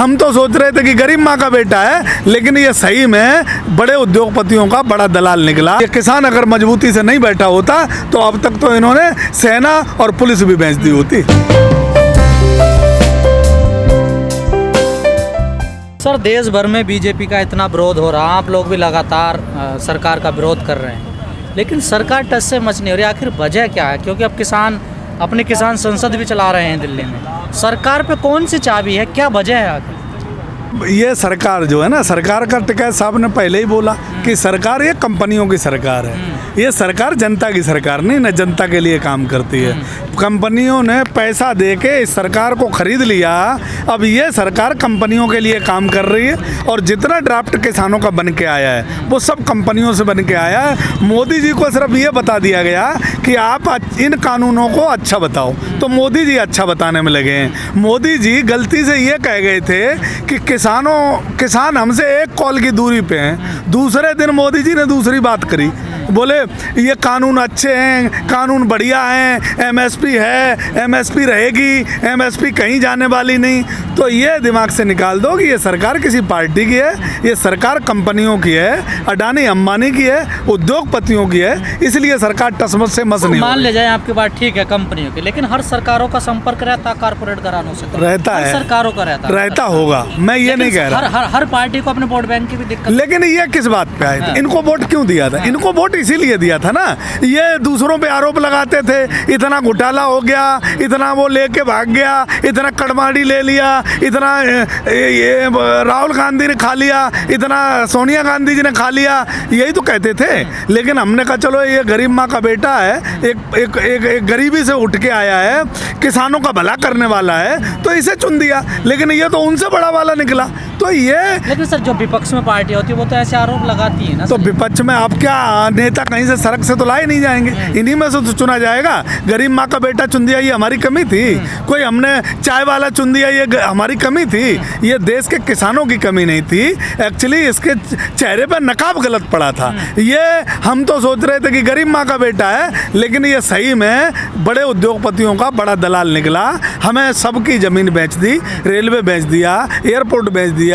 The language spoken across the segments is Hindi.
हम तो सोच रहे थे कि गरीब माँ का बेटा है, लेकिन ये सही में बड़े उद्योगपतियों का बड़ा दलाल निकला। ये किसान अगर मजबूती से नहीं बैठा होता तो अब तक तो इन्होंने सेना और पुलिस भी बेच दी होती। सर, देश भर में बीजेपी का इतना विरोध हो रहा, आप लोग भी लगातार सरकार का विरोध कर रहे हैं, लेकिन सरकार टस से मच नहीं हो रही। आखिर वजह क्या है? क्योंकि अब अपने किसान संसद भी चला रहे हैं दिल्ली में। सरकार पे कौन सी चाबी है, क्या वजह है आखिर? ये सरकार जो है ना, सरकार का टिकैत साहब ने पहले ही बोला कि सरकार ये कंपनियों की सरकार है। ये सरकार जनता की सरकार नहीं, न जनता के लिए काम करती है। कंपनियों ने पैसा दे के इस सरकार को खरीद लिया। अब ये सरकार कंपनियों के लिए काम कर रही है और जितना ड्राफ्ट किसानों का बन के आया है वो सब कंपनियों से बन के आया है। मोदी जी को सिर्फ ये बता दिया गया कि आप इन कानूनों को अच्छा बताओ, तो मोदी जी अच्छा बताने में लगे हैं। मोदी जी गलती से ये कह गए थे कि किसान हमसे एक कॉल की दूरी पे हैं। दूसरे दिन मोदी जी ने दूसरी बात करी, बोले ये कानून अच्छे हैं, कानून बढ़िया हैं, एमएसपी है, एमएसपी रहेगी, एमएसपी कहीं जाने वाली नहीं। तो ये दिमाग से निकाल दो कि ये सरकार किसी पार्टी की है, ये सरकार कंपनियों की है, अडानी अंबानी की है, उद्योगपतियों की है, इसलिए सरकार टसमस से मस नहीं। मान ले जाए आपकी बात ठीक है कंपनियों की, लेकिन हर सरकारों का संपर्क रहता है कारपोरेट घरानों से, रहता है, सरकारों का रहता होगा। मैं ये नहीं कह रहा हर पार्टी को अपने वोट बैंक की भी दिक्कत। लेकिन ये किस बात पे आए थे? इनको वोट क्यों दिया था? इनको वोट इसीलिए दिया था ना, ये दूसरों पे आरोप लगाते थे, इतना घोटाला हो गया, इतना वो लेके भाग गया, इतना कड़माड़ी ले लिया, इतना ये राहुल गांधी ने खा लिया, इतना सोनिया गांधी जी ने खा लिया, यही तो कहते थे। लेकिन हमने कहा चलो ये गरीब माँ का बेटा है, एक गरीबी से उठ के आया है, किसानों का भला करने वाला है, तो इसे चुन दिया। लेकिन ये तो उनसे बड़ा वाला निकला। तो ये लेकिन सर, जो विपक्ष में पार्टी होती है वो तो ऐसे आरोप लगाती है ना। तो विपक्ष में आप क्या नेता कहीं से सड़क से तो लाए नहीं जाएंगे, इन्हीं में से तो चुना जाएगा। गरीब माँ का बेटा चुन दिया, ये हमारी कमी थी? कोई हमने चाय वाला चुन दिया, ये हमारी कमी थी? ये देश के किसानों की कमी नहीं थी। एक्चुअली इसके चेहरे पर नकाब गलत पड़ा था। ये हम तो सोच रहे थे कि गरीब माँ का बेटा है, लेकिन ये सही में बड़े उद्योगपतियों का बड़ा दलाल निकला। हमें सबकी जमीन बेच दी, रेलवे बेच दिया, एयरपोर्ट बेच दिया,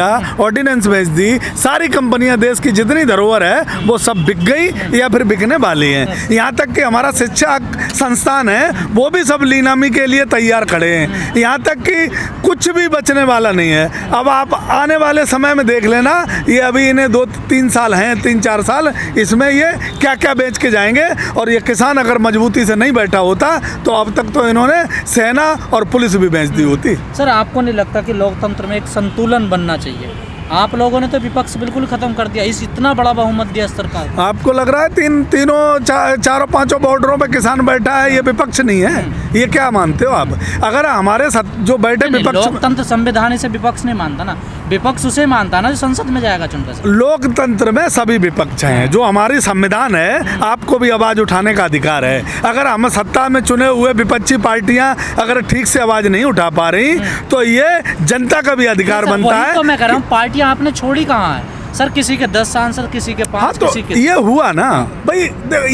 ऑर्डिनेंस बेच दी, सारी कंपनियां देश की जितनी धरोहर है वो सब बिक गई या फिर बिकने वाली हैं। यहाँ तक कि हमारा शिक्षा संस्थान है वो भी सब नीलामी के लिए तैयार खड़े हैं। यहाँ तक कि कुछ भी बचने वाला नहीं है। अब आप आने वाले समय में देख लेना, ये अभी इन्हें 2-3 साल हैं, 3-4 साल, इसमें ये क्या क्या बेच के जाएंगे। और ये किसान अगर मजबूती से नहीं बैठा होता तो अब तक तो इन्होंने सेना और पुलिस भी बेच दी होती। सर, आपको नहीं लगता कि लोकतंत्र में एक संतुलन बनना चाहिए? आप लोगों ने तो विपक्ष बिल्कुल खत्म कर दिया, इस इतना बड़ा बहुमत दिया सरकार। आपको लग रहा है चारों पांचों बॉर्डरों पे किसान बैठा है, ये विपक्ष नहीं है? ये क्या मानते हो आप? अगर हमारे साथ जो बैठे विपक्ष, लोकतंत्र संविधान से विपक्ष नहीं मानता ना, विपक्ष उसे मानता ना जो संसद में जाएगा चुनकर। लोकतंत्र में सभी विपक्ष हैं। जो हमारी संविधान है, आपको भी आवाज उठाने का अधिकार है। अगर हम सत्ता में चुने हुए विपक्षी पार्टियां अगर ठीक से आवाज नहीं उठा पा रही तो ये जनता का भी अधिकार बनता है। तो मैं कह रहा हूँ, पार्टियां आपने छोड़ी कहाँ है सर? किसी के 10 सांसद, किसी के 5। हाँ, तो किसी के ये हुआ ना भाई,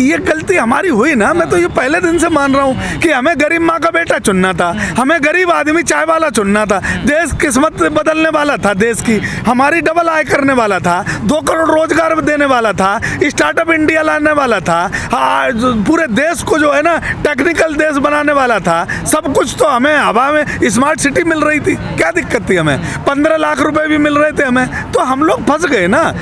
ये गलती हमारी हुई ना। मैं तो ये पहले दिन से मान रहा हूँ कि हमें गरीब माँ का बेटा चुनना था, हमें गरीब आदमी चाय वाला चुनना था। देश किस्मत बदलने वाला था, देश की हमारी डबल आय करने वाला था, 2 करोड़ रोजगार देने वाला था, स्टार्टअप इंडिया लाने वाला था, पूरे देश को जो है ना टेक्निकल देश बनाने वाला था। सब कुछ तो हमें हवा में स्मार्ट सिटी मिल रही थी, क्या दिक्कत थी? हमें 15 लाख रुपए भी मिल रहे थे हमें, तो हम लोग फंस गए ना।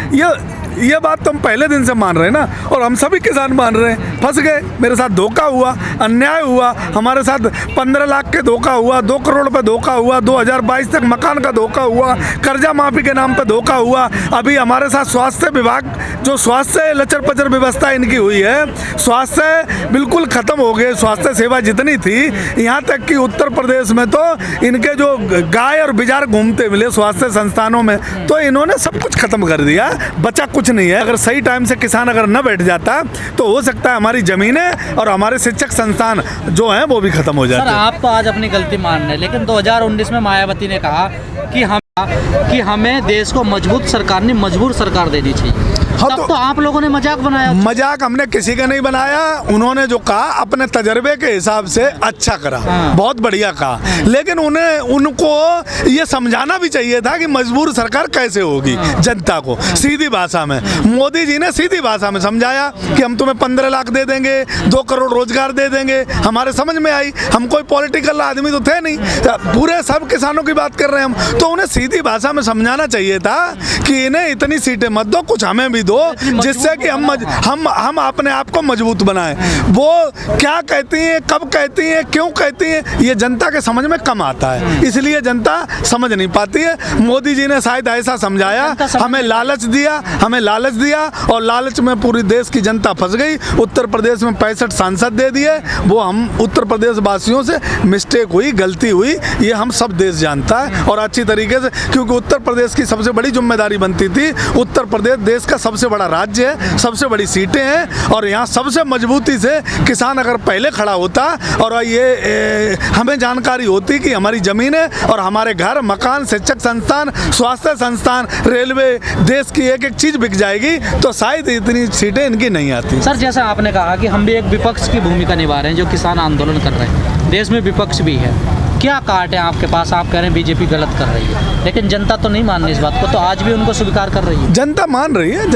ये बात तो हम पहले दिन से मान रहे हैं ना, और हम सभी किसान मान रहे हैं। फंस गए, मेरे साथ धोखा हुआ, अन्याय हुआ, हमारे साथ 15 लाख के धोखा हुआ, 2 करोड़ पे धोखा हुआ, 2022 तक मकान का धोखा हुआ, कर्जा माफी के नाम पे धोखा हुआ। अभी हमारे साथ स्वास्थ्य विभाग, जो स्वास्थ्य लचर पचर व्यवस्था इनकी हुई है, स्वास्थ्य बिल्कुल खत्म हो गए। स्वास्थ्य सेवा जितनी थी, यहाँ तक कि उत्तर प्रदेश में तो इनके जो गाय और बिजार घूमते मिले स्वास्थ्य संस्थानों में, तो इन्होंने सब कुछ खत्म कर दिया, बचा कुछ नहीं है। अगर सही टाइम से किसान अगर न बैठ जाता तो हो सकता है हमारी जमीनें और हमारे शिक्षक संस्थान जो हैं वो भी खत्म हो जाते। सर, आप तो आज अपनी गलती मान रहे हैं, लेकिन 2019 में मायावती ने कहा कि हमें देश को मजबूत सरकार नहीं, मजबूर सरकार देनी चाहिए। हाँ, तब तो आप लोगों ने मजाक बनाया। मजाक हमने किसी का नहीं बनाया, उन्होंने जो कहा अपने तजर्बे के हिसाब से अच्छा करा, बहुत बढ़िया कहा, लेकिन उनको ये समझाना भी चाहिए था कि मजबूर सरकार कैसे होगी जनता को, सीधी भाषा में। मोदी जी ने सीधी भाषा में समझाया कि हम तुम्हें 15 लाख दे देंगे, 2 करोड़ रोजगार दे देंगे, हमारे समझ में आई। हम कोई पॉलिटिकल आदमी तो थे नहीं, पूरे सब किसानों की बात कर रहे हैं हम, तो उन्हें सीधी भाषा में समझाना चाहिए था कि इन्हें इतनी सीटें मत दो, कुछ हमें भी दो, जिससे कि हम अपने आप को मजबूत बनाएं। वो क्या कहती हैं, कब कहती हैं, क्यों कहती हैं, ये जनता के समझ में कम आता है, इसलिए जनता समझ नहीं पाती है। मोदी जी ने शायद ऐसा समझाया, हमें लालच दिया और लालच में पूरी देश की जनता फंस गई। उत्तर प्रदेश में 65 सांसद दे दिए, वो हम उत्तर प्रदेश वासियों से मिस्टेक हुई, गलती हुई, ये हम सब देश जानता है और अच्छी तरीके से, क्योंकि उत्तर प्रदेश की सबसे बड़ी जिम्मेदारी बनती थी। उत्तर प्रदेश देश का सबसे बड़ा राज्य है, सबसे बड़ी सीटें हैं और यहाँ सबसे मजबूती से किसान अगर पहले खड़ा होता और ये हमें जानकारी होती कि हमारी ज़मीनें और हमारे घर, मकान, शिक्षक संस्थान, स्वास्थ्य संस्थान, रेलवे, देश की एक एक चीज़ बिक जाएगी, तो शायद इतनी सीटें इनकी नहीं आती। सर, जैसा आपने कहा कि हम भी एक विपक्ष की भूमिका निभा रहे हैं, जो किसान आंदोलन कर रहे हैं, देश में विपक्ष भी है, क्या काट है आपके पास? आप कह रहे हैं बीजेपी गलत कर रही है, लेकिन जनता तो नहीं मान रही इस बात को, तो आज भी उनको स्वीकार कर रही है। जनता मान रही है,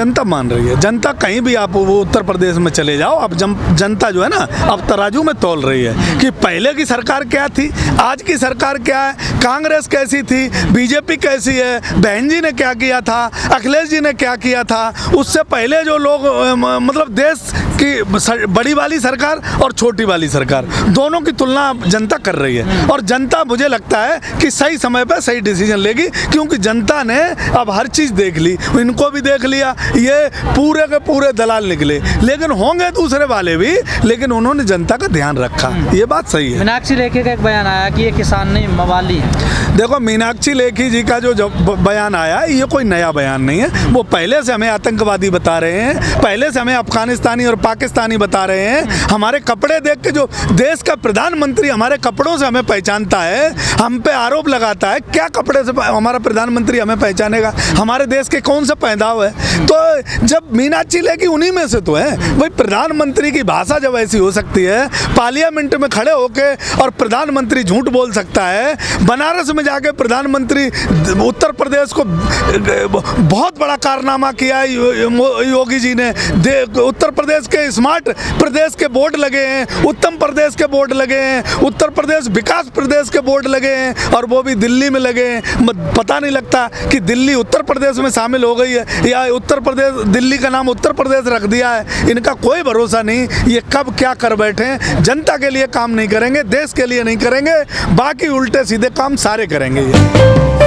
जनता कहीं भी आप वो उत्तर प्रदेश में चले जाओ, अब जनता जो है ना, अब तराजू में तौल रही है कि पहले की सरकार क्या थी, आज की सरकार क्या है, कांग्रेस कैसी थी, बीजेपी कैसी है, बहन जी ने क्या किया था, अखिलेश जी ने क्या किया था, उससे पहले जो लोग, मतलब देश की बड़ी वाली सरकार और छोटी वाली सरकार, दोनों की तुलना जनता कर रही है और जनता मुझे लगता है कि सही समय पर सही डिसीजन लेगी, क्योंकि जनता ने अब हर चीज़ देख ली, इनको भी देख लिया, ये पूरे के पूरे दलाल निकले, लेकिन होंगे दूसरे वाले भी, लेकिन उन्होंने जनता का ध्यान रखा, ये बात सही है। मीनाक्षी लेखी का एक बयान आया कि ये किसान नहीं मवाली है। देखो, मीनाक्षी लेखी जी का जो बयान आया, ये कोई नया बयान नहीं है, वो पहले से हमें आतंकवादी बता रहे हैं, पहले से हमें अफगानिस्तानी और पाकिस्तानी बता रहे हैं। हमारे कपड़े देख के जो देश का प्रधानमंत्री हमारे कपड़ों से हमें पहचानता है, हम पे आरोप लगाता है, क्या कपड़े से हमारा प्रधानमंत्री हमें पहचानेगा? हमारे देश के कौन सा पैदाव है? तो जब मीनाक्षी लेखी उन्हीं में से तो है, भाई प्रधानमंत्री की भाषा जब ऐसी हो सकती है, पार्लियामेंट में खड़े होके और प्रधानमंत्री झूठ बोल सकता है, बनारस में जाके प्रधानमंत्री उत्तर प्रदेश को बहुत बड़ा कारनामा किया योगी जी ने, उत्तर प्रदेश के स्मार्ट प्रदेश के बोर्ड लगे हैं, उत्तम प्रदेश के बोर्ड लगे हैं, उत्तर प्रदेश विकास प्रदेश के बोर्ड लगे हैं और वो भी दिल्ली में लगे हैं। पता नहीं लगता कि दिल्ली उत्तर प्रदेश में शामिल हो गई है या उत्तर प्रदेश, दिल्ली का नाम उत्तर प्रदेश रख दिया है। इनका कोई भरोसा नहीं, ये कब क्या कर बैठे हैं। जनता के लिए काम नहीं करेंगे, देश के लिए नहीं करेंगे, बाकी उल्टे सीधे काम सारे करेंगे ये।